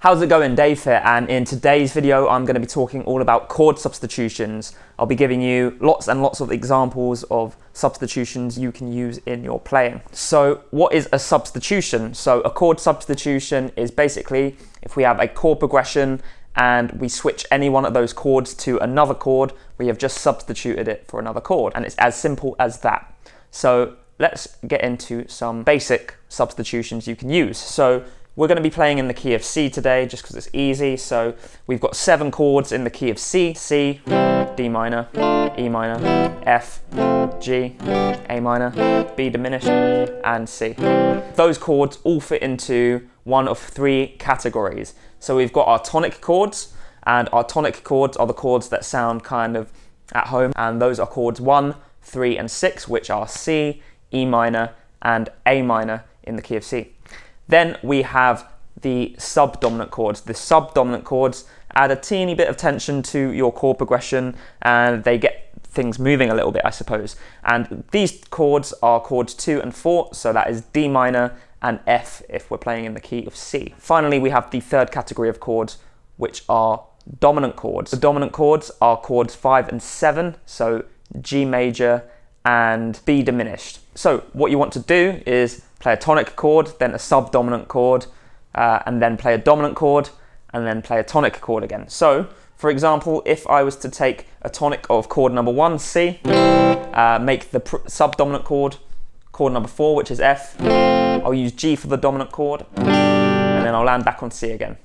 How's it going? Dave here, and in today's video I'm going to be talking all about chord substitutions. I'll be giving you lots and lots of examples of substitutions you can use in your playing. So what is a substitution? So a chord substitution is basically if we have a chord progression and we switch any one of those chords to another chord, we have just substituted it for another chord, and it's as simple as that. So let's get into some basic substitutions you can use. So we're going to be playing in the key of C today just because it's easy. So we've got 7 chords in the key of C: C, D minor, E minor, F, G, A minor, B diminished, and C. Those chords all fit into one of 3 categories. So we've got our tonic chords, and our tonic chords are the chords that sound kind of at home, and those are chords 1, 3, and 6, which are C, E minor, and A minor in the key of C. Then we have the subdominant chords. The subdominant chords add a teeny bit of tension to your chord progression and they get things moving a little bit, I suppose. And these chords are chords 2 and 4, so that is D minor and F if we're playing in the key of C. Finally, we have the third category of chords, which are dominant chords. The dominant chords are chords 5 and 7, so G major and B diminished. So what you want to do is play a tonic chord, then a subdominant chord, and then play a dominant chord, and then play a tonic chord again. So, for example, if I was to take a tonic of chord number 1, C, make the subdominant chord number 4, which is F, I'll use G for the dominant chord, and then I'll land back on C again.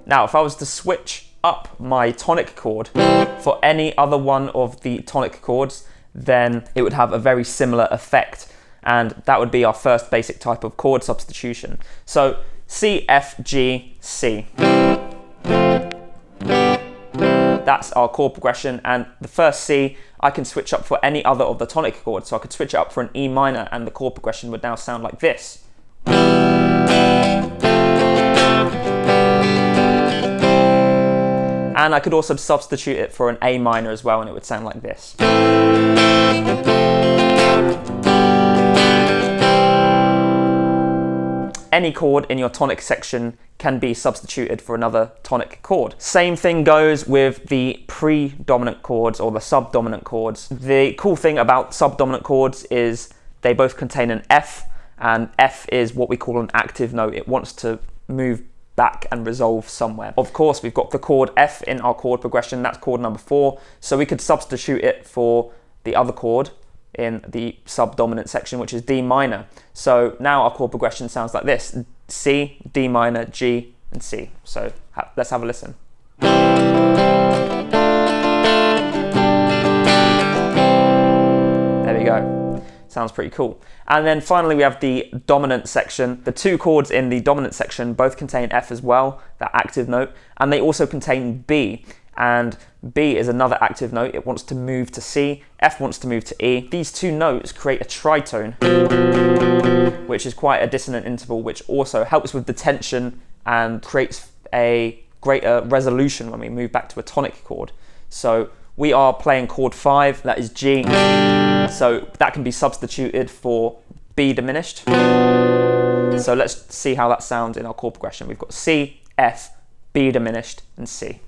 Now, if I was to switch up my tonic chord for any other one of the tonic chords, then it would have a very similar effect, and that would be our first basic type of chord substitution. So C, F, G, C. That's our chord progression, and the first C I can switch up for any other of the tonic chords. So I could switch it up for an E minor and the chord progression would now sound like this. And I could also substitute it for an A minor as well, and it would sound like this. Any chord in your tonic section can be substituted for another tonic chord. Same thing goes with the predominant chords or the subdominant chords. The cool thing about subdominant chords is they both contain an F, and F is what we call an active note. It wants to move back and resolve somewhere. Of course, we've got the chord F in our chord progression. That's chord number 4. So we could substitute it for the other chord in the subdominant section, which is D minor. So now our chord progression sounds like this: C, D minor, G, and C. So let's have a listen. There we go. Sounds pretty cool. And then finally we have the dominant section. The 2 chords in the dominant section both contain F as well, that active note, and they also contain B. And B is another active note. It wants to move to C. F wants to move to E. These 2 notes create a tritone, which is quite a dissonant interval, which also helps with the tension and creates a greater resolution when we move back to a tonic chord. So we are playing chord 5, that is G. So that can be substituted for B diminished. So let's see how that sounds in our chord progression. We've got C, F, B diminished, and C.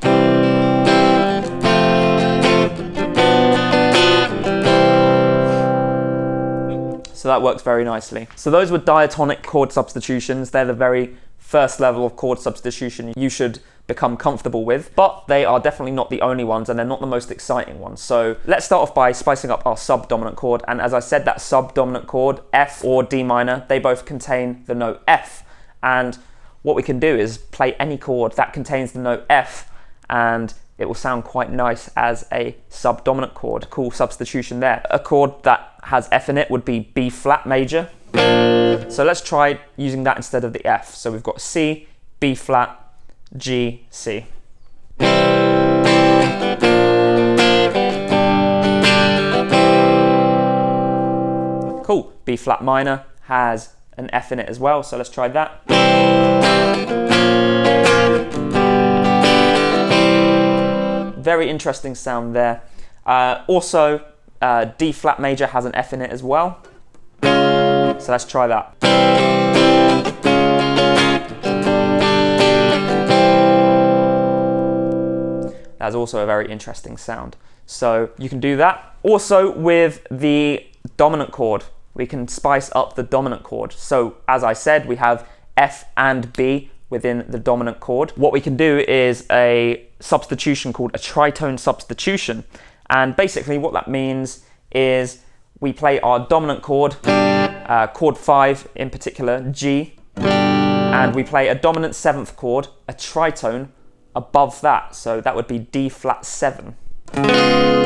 So that works very nicely. So those were diatonic chord substitutions. They're the very first level of chord substitution you should become comfortable with, but they are definitely not the only ones, and they're not the most exciting ones. So let's start off by spicing up our subdominant chord. And as I said, that subdominant chord, F or D minor, they both contain the note F. And what we can do is play any chord that contains the note F, and it will sound quite nice as a subdominant chord. Cool substitution there. A chord that has F in it would be B flat major. So let's try using that instead of the F. So we've got C, B flat, G, C. Cool. B flat minor has an F in it as well, so let's try that. Very interesting sound there. Also, D flat major has an F in it as well. So let's try that. That's also a very interesting sound. So you can do that. Also with the dominant chord, we can spice up the dominant chord. So as I said, we have F and B within the dominant chord. What we can do is a substitution called a tritone substitution. And basically what that means is we play our dominant chord, chord 5 in particular, G, and we play a dominant 7th chord, a tritone, above that. So that would be D flat 7. And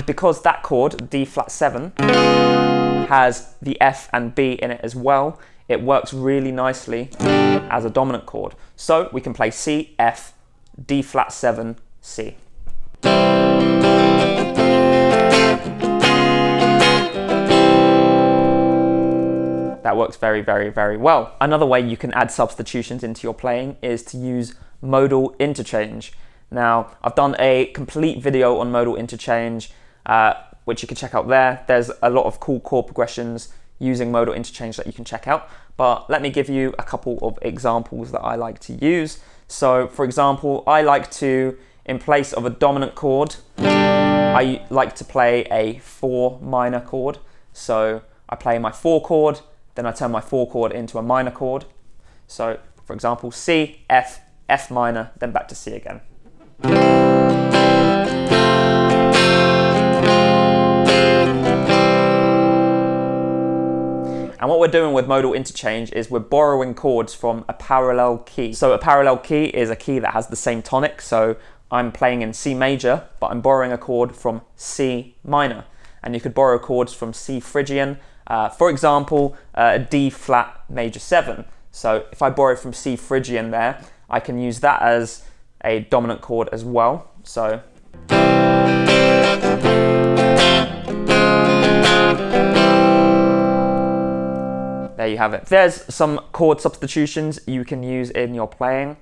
because that chord, D flat 7, has the F and B in it as well, it works really nicely as a dominant chord. So we can play C, F, D flat 7, C. That works very, very, very well. Another way you can add substitutions into your playing is to use modal interchange. Now, I've done a complete video on modal interchange, which you can check out there. There's a lot of cool chord progressions using modal interchange that you can check out, but let me give you a couple of examples that I like to use. So, for example, I like to, in place of a dominant chord, I like to play a 4 minor chord. So I play my 4 chord, then I turn my 4 chord into a minor chord. So, for example, C, F, F minor, then back to C again. And what we're doing with modal interchange is we're borrowing chords from a parallel key. So a parallel key is a key that has the same tonic. So I'm playing in C major, but I'm borrowing a chord from C minor. And you could borrow chords from C Phrygian, for example, a D flat major 7. So if I borrow from C Phrygian there, I can use that as a dominant chord as well. So there you have it. There's some chord substitutions you can use in your playing.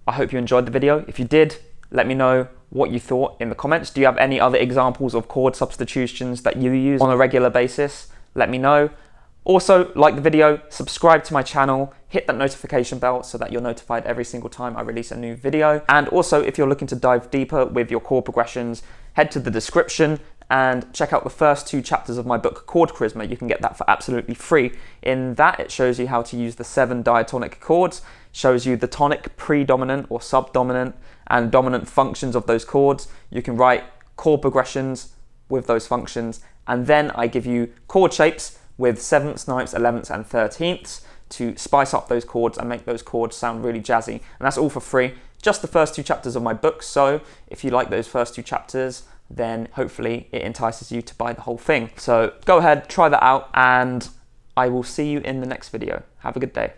I hope you enjoyed the video. If you did, let me know what you thought in the comments. Do you have any other examples of chord substitutions that you use on a regular basis? Let me know. Also, like the video, subscribe to my channel, hit that notification bell so that you're notified every single time I release a new video. And also, if you're looking to dive deeper with your chord progressions, head to the description and check out the first 2 chapters of my book, Chord Charisma. You can get that for absolutely free. In that, it shows you how to use the 7 diatonic chords, shows you the tonic, predominant or subdominant, and dominant functions of those chords. You can write chord progressions with those functions, and then I give you chord shapes with 7ths, 9ths, 11ths, and 13ths to spice up those chords and make those chords sound really jazzy. And that's all for free, just the first 2 chapters of my book. So if you like those first 2 chapters, then hopefully it entices you to buy the whole thing. So go ahead, try that out, and I will see you in the next video. Have a good day.